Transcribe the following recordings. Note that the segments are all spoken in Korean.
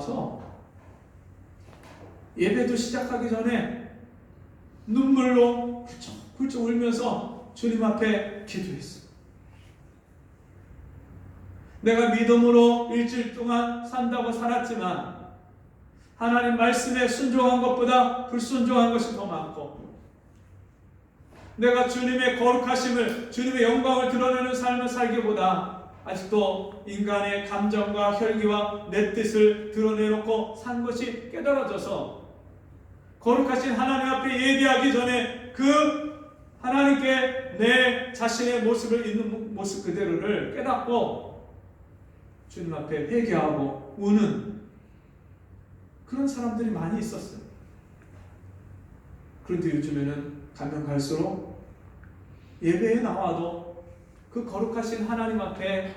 나와서 예배도 시작하기 전에 눈물로 훌쩍 울면서 주님 앞에 기도했어. 내가 믿음으로 일주일 동안 산다고 살았지만 하나님 말씀에 순종한 것보다 불순종한 것이 더 많고, 내가 주님의 거룩하심을, 주님의 영광을 드러내는 삶을 살기보다 아직도 인간의 감정과 혈기와 내 뜻을 드러내놓고 산 것이 깨달아져서 거룩하신 하나님 앞에 예배하기 전에 그 하나님께 내 자신의 모습을 있는 모습 그대로를 깨닫고 주님 앞에 회개하고 우는 그런 사람들이 많이 있었어요. 그런데 요즘에는 가면 갈수록 예배에 나와도 그 거룩하신 하나님 앞에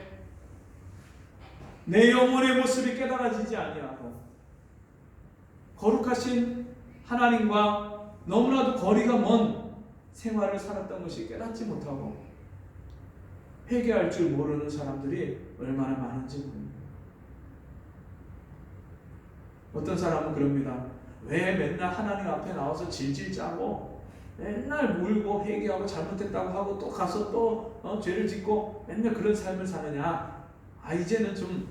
내 영혼의 모습이 깨달아지지 아니하고 거룩하신 하나님과 너무나도 거리가 먼 생활을 살았던 것이 깨닫지 못하고 회개할 줄 모르는 사람들이 얼마나 많은지 모릅니다. 어떤 사람은 그럽니다. 왜 맨날 하나님 앞에 나와서 질질 짜고 맨날 울고 회개하고 잘못했다고 하고 또 가서 또 죄를 짓고 맨날 그런 삶을 사느냐. 이제는 좀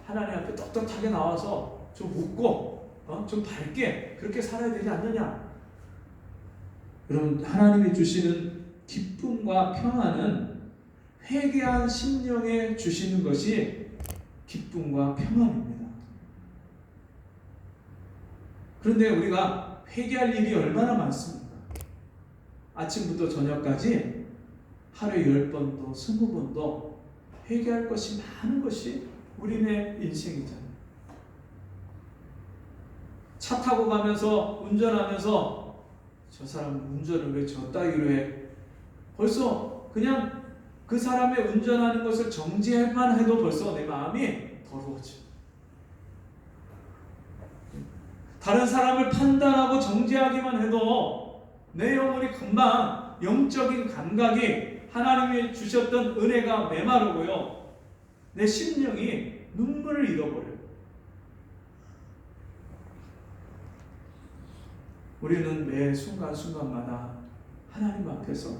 하나님 앞에 떳떳하게 나와서 좀 웃고 좀 밝게 그렇게 살아야 되지 않느냐. 여러분, 하나님이 주시는 기쁨과 평안은 회개한 심령에 주시는 것이 기쁨과 평안입니다. 그런데 우리가 회개할 일이 얼마나 많습니까? 아침부터 저녁까지 하루에 10번도 20번도 회개할 것이 많은 것이 우리네 인생이잖아요. 차 타고 가면서 운전하면서 저 사람 운전을 왜 저 따위로 해? 벌써 그냥 그 사람의 운전하는 것을 정지할만 해도 벌써 내 마음이 더러워져. 다른 사람을 판단하고 정죄하기만 해도 내 영혼이 금방 영적인 감각이 하나님이 주셨던 은혜가 메마르고요. 내 심령이 눈물을 잃어버려요. 우리는 매 순간순간마다 하나님 앞에서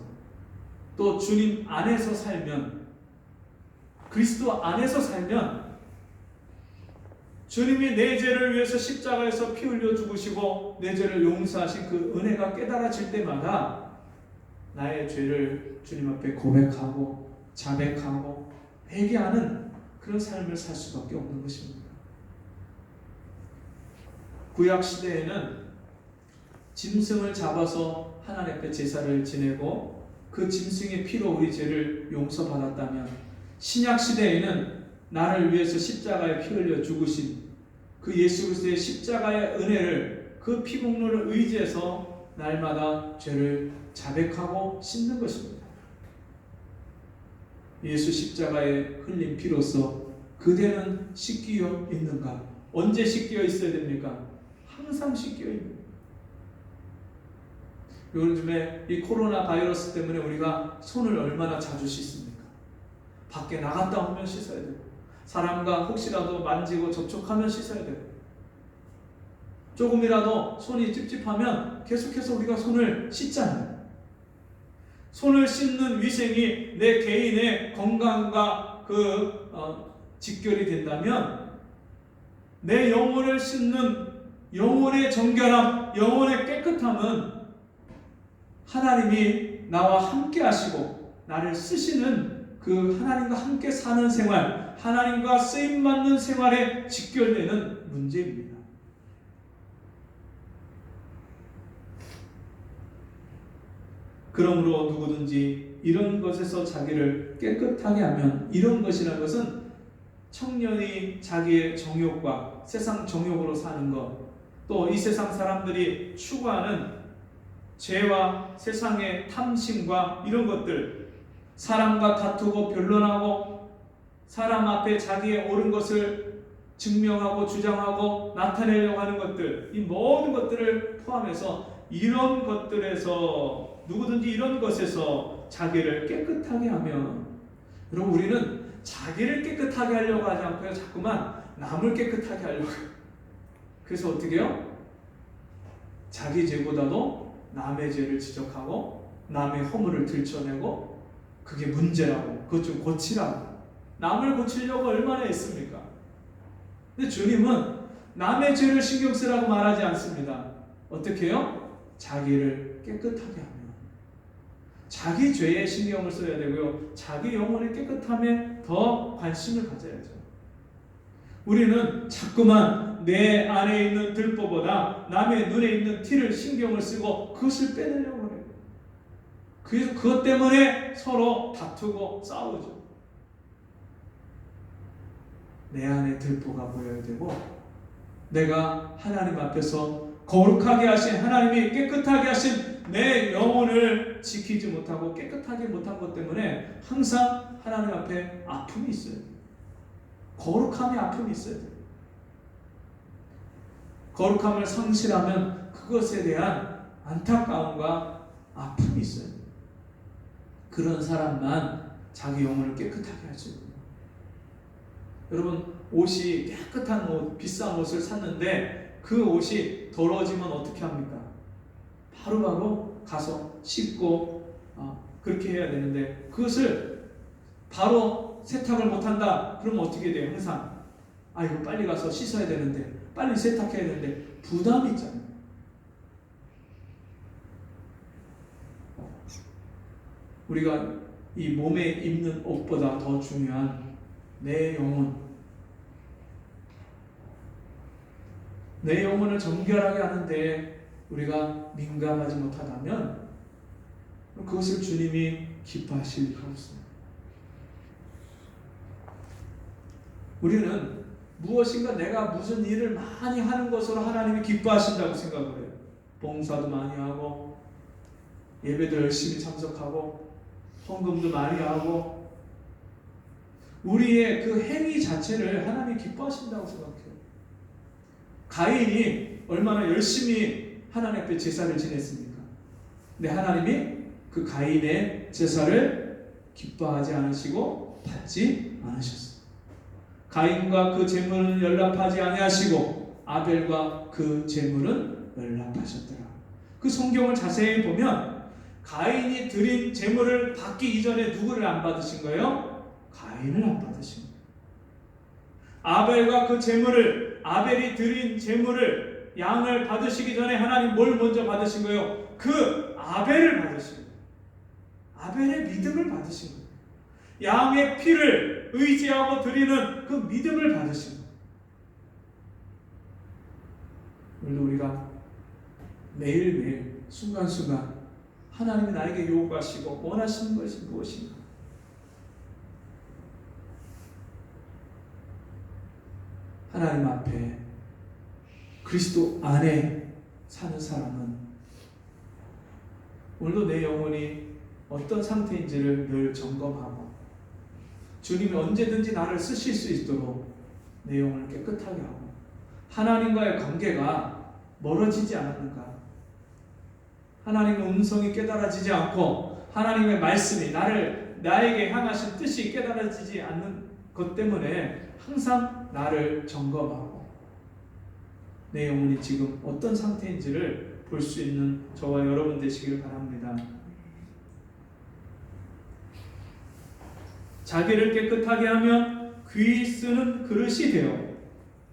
또 주님 안에서 살면, 그리스도 안에서 살면 주님이 내 죄를 위해서 십자가에서 피 흘려 죽으시고 내 죄를 용서하신 그 은혜가 깨달아질 때마다 나의 죄를 주님 앞에 고백하고 자백하고 회개하는 그런 삶을 살 수밖에 없는 것입니다. 구약 시대에는 짐승을 잡아서 하나님 앞에 제사를 지내고 그 짐승의 피로 우리 죄를 용서받았다면, 신약 시대에는 나를 위해서 십자가에 피 흘려 죽으신 그 예수 그리스도의 십자가의 은혜를, 그 피복로를 의지해서 날마다 죄를 자백하고 씻는 것입니다. 예수 십자가에 흘린 피로써 그대는 씻기어 있는가? 언제 씻기어 있어야 됩니까? 항상 씻기어 있는. 요즘에 이 코로나 바이러스 때문에 우리가 손을 얼마나 자주 씻습니까? 밖에 나갔다 오면 씻어야 되고, 사람과 혹시라도 만지고 접촉하면 씻어야 되고, 조금이라도 손이 찝찝하면 계속해서 우리가 손을 씻잖아요. 손을 씻는 위생이 내 개인의 건강과 직결이 된다면 내 영혼을 씻는 영혼의 정결함, 영혼의 깨끗함은 하나님이 나와 함께 하시고 나를 쓰시는 그 하나님과 함께 사는 생활, 하나님과 쓰임받는 생활에 직결되는 문제입니다. 그러므로 누구든지 이런 것에서 자기를 깨끗하게 하면, 이런 것이라는 것은 청년이 자기의 정욕과 세상 정욕으로 사는 것, 또 이 세상 사람들이 추구하는 죄와 세상의 탐심과 이런 것들, 사람과 다투고 변론하고 사람 앞에 자기의 옳은 것을 증명하고 주장하고 나타내려고 하는 것들, 이 모든 것들을 포함해서 이런 것들에서, 누구든지 이런 것에서 자기를 깨끗하게 하면, 여러분, 우리는 자기를 깨끗하게 하려고 하지 않고요, 자꾸만 남을 깨끗하게 하려고 해요. 그래서 어떻게 해요? 자기 죄보다도 남의 죄를 지적하고 남의 허물을 들춰내고 그게 문제라고, 그것 좀 고치라고, 남을 고치려고 얼마나 했습니까? 근데 주님은 남의 죄를 신경 쓰라고 말하지 않습니다. 어떻게 해요? 자기를 깨끗하게 하면 자기 죄에 신경을 써야 되고요, 자기 영혼의 깨끗함에 더 관심을 가져야죠. 우리는 자꾸만 내 안에 있는 들보보다 남의 눈에 있는 티를 신경을 쓰고 그것을 빼내려고 해요. 그래서 그것 때문에 서로 다투고 싸우죠. 내 안에 들보가 보여야 되고, 내가 하나님 앞에서 거룩하게 하신, 하나님이 깨끗하게 하신 내 영혼을 지키지 못하고 깨끗하게 못한 것 때문에 항상 하나님 앞에 아픔이 있어요. 거룩함에 아픔이 있어야 돼요. 거룩함을 상실하면 그것에 대한 안타까움과 아픔이 있어요. 그런 사람만 자기 영혼을 깨끗하게 할 수 있어요. 여러분, 옷이 깨끗한 옷, 비싼 옷을 샀는데 그 옷이 더러워지면 어떻게 합니까? 바로바로 가서 씻고 그렇게 해야 되는데, 그것을 바로 세탁을 못한다 그러면 어떻게 돼요? 항상 이거 빨리 가서 씻어야 되는데, 빨리 세탁해야 되는데 부담이 있잖아요. 우리가 이 몸에 입는 옷보다 더 중요한 내 영혼, 내 영혼을 정결하게 하는데 우리가 민감하지 못하다면 그것을 주님이 기뻐하실 리가 없습니다. 우리는 무엇인가 내가 무슨 일을 많이 하는 것으로 하나님이 기뻐하신다고 생각을 해요. 봉사도 많이 하고, 예배도 열심히 참석하고, 헌금도 많이 하고, 우리의 그 행위 자체를 하나님이 기뻐하신다고 생각해요. 가인이 얼마나 열심히 하나님 앞에 제사를 지냈습니까? 근데 하나님이 그 가인의 제사를 기뻐하지 않으시고 받지 않으셨어요. 가인과 그 제물은 연락하지 아니하시고 아벨과 그 제물은 연락하셨더라. 그 성경을 자세히 보면 가인이 드린 제물을 받기 이전에 누구를 안 받으신 거예요? 가인을 안 받으신 거예요. 아벨과 그 제물을, 아벨이 드린 제물을, 양을 받으시기 전에 하나님 뭘 먼저 받으신 거예요? 그 아벨을 받으신 거예요. 아벨의 믿음을 받으신 거예요. 양의 피를 의지하고 드리는 그 믿음을 받으신 거예요. 오늘도 우리가 매일매일 순간순간 하나님이 나에게 요구하시고 원하시는 것이 무엇인가? 하나님 앞에 그리스도 안에 사는 사람은 오늘도 내 영혼이 어떤 상태인지를 늘 점검하고, 주님이 언제든지 나를 쓰실 수 있도록 내 영혼을 깨끗하게 하고, 하나님과의 관계가 멀어지지 않았는가, 하나님의 음성이 깨달아지지 않고 하나님의 말씀이 나에게 향하신 뜻이 깨달아지지 않는 것 때문에 항상 나를 점검하고 내 영혼이 지금 어떤 상태인지를 볼 수 있는 저와 여러분 되시길 바랍니다. 자기를 깨끗하게 하면 귀 쓰는 그릇이 되어,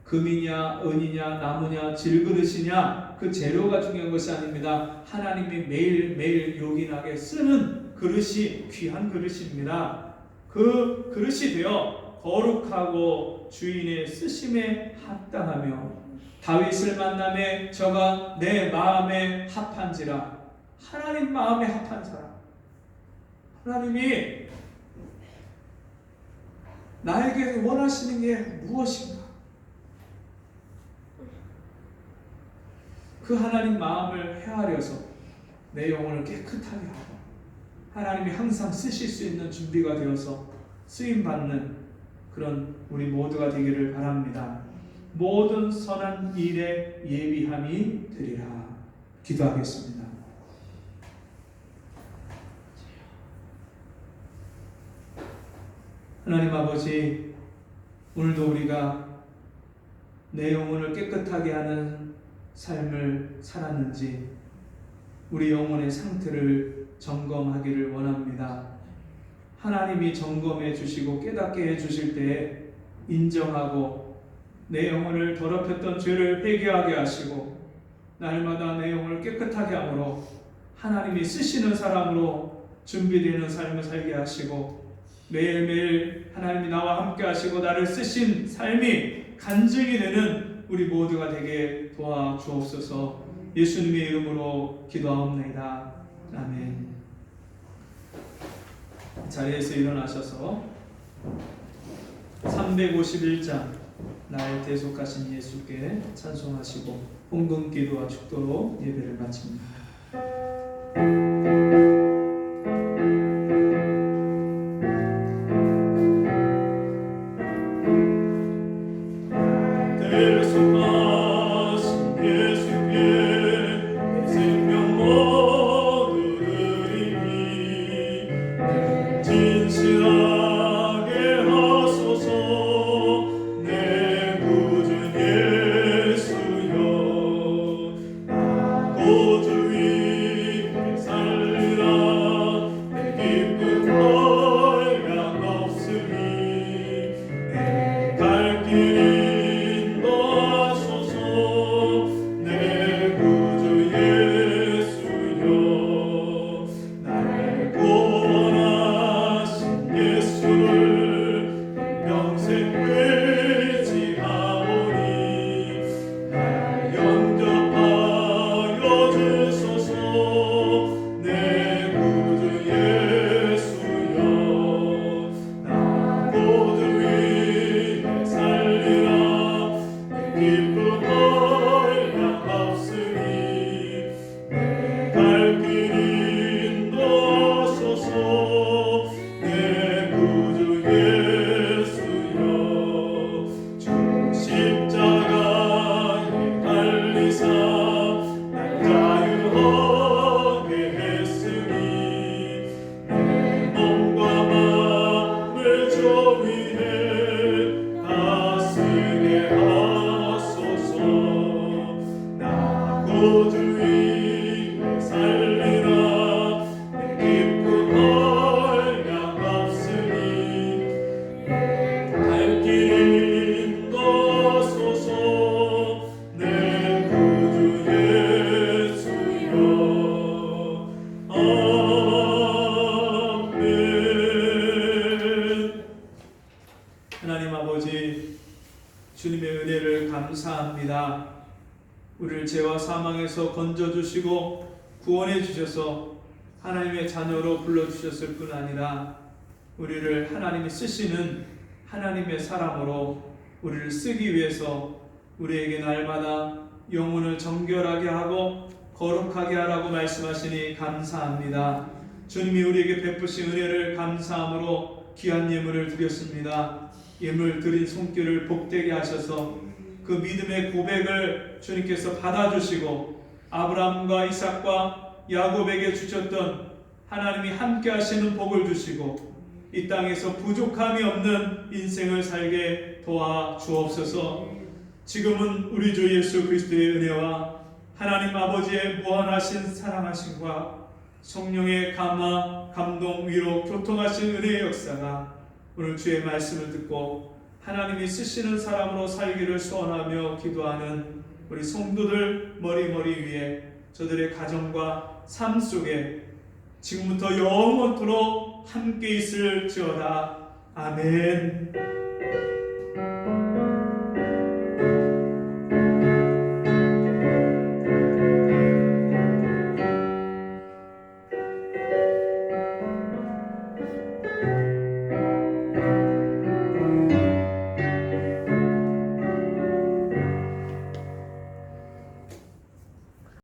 금이냐 은이냐 나무냐 질그릇이냐 그 재료가 중요한 것이 아닙니다. 하나님이 매일매일 요긴하게 쓰는 그릇이 귀한 그릇입니다. 그 그릇이 되어 거룩하고 주인의 쓰심에 합당하며, 다윗을 만남에 저가 내 마음에 합한지라. 하나님 마음에 합한 사람, 하나님이 나에게 원하시는 게 무엇인가, 그 하나님 마음을 헤아려서 내 영혼을 깨끗하게 하고 하나님이 항상 쓰실 수 있는 준비가 되어서 쓰임받는 그런 우리 모두가 되기를 바랍니다. 모든 선한 일에 예비함이 되리라. 기도하겠습니다. 하나님 아버지, 오늘도 우리가 내 영혼을 깨끗하게 하는 삶을 살았는지 우리 영혼의 상태를 점검하기를 원합니다. 하나님이 점검해 주시고 깨닫게 해 주실 때에 인정하고 내 영혼을 더럽혔던 죄를 회개하게 하시고 날마다 내 영혼을 깨끗하게 함으로 하나님이 쓰시는 사람으로 준비되는 삶을 살게 하시고 매일매일 하나님이 나와 함께 하시고 나를 쓰신 삶이 간증이 되는 우리 모두가 되게 도와주옵소서. 예수님의 이름으로 기도하옵나이다. 아멘. 자리에서 일어나셔서 351장 나의 대속하신 예수께 찬송하시고 홍금 기도와 축도로 예배를 마칩니다. 하나님 아버지, 주님의 은혜를 감사합니다. 우리를 죄와 사망에서 건져주시고 구원해 주셔서 하나님의 자녀로 불러주셨을 뿐 아니라 우리를 하나님이 쓰시는 하나님의 사람으로 우리를 쓰기 위해서 우리에게 날마다 영혼을 정결하게 하고 거룩하게 하라고 말씀하시니 감사합니다. 주님이 우리에게 베푸신 은혜를 감사함으로 귀한 예물을 드렸습니다. 예물 드린 손길을 복되게 하셔서 그 믿음의 고백을 주님께서 받아주시고 아브라함과 이삭과 야곱에게 주셨던 하나님이 함께 하시는 복을 주시고 이 땅에서 부족함이 없는 인생을 살게 도와주옵소서. 지금은 우리 주 예수 그리스도의 은혜와 하나님 아버지의 무한하신 사랑하심과 성령의 감화, 감동, 위로, 교통하신 은혜의 역사가 오늘 주의 말씀을 듣고 하나님이 쓰시는 사람으로 살기를 소원하며 기도하는 우리 성도들 머리머리 위에 저들의 가정과 삶 속에 지금부터 영원토록 함께 있을지어다. 아멘.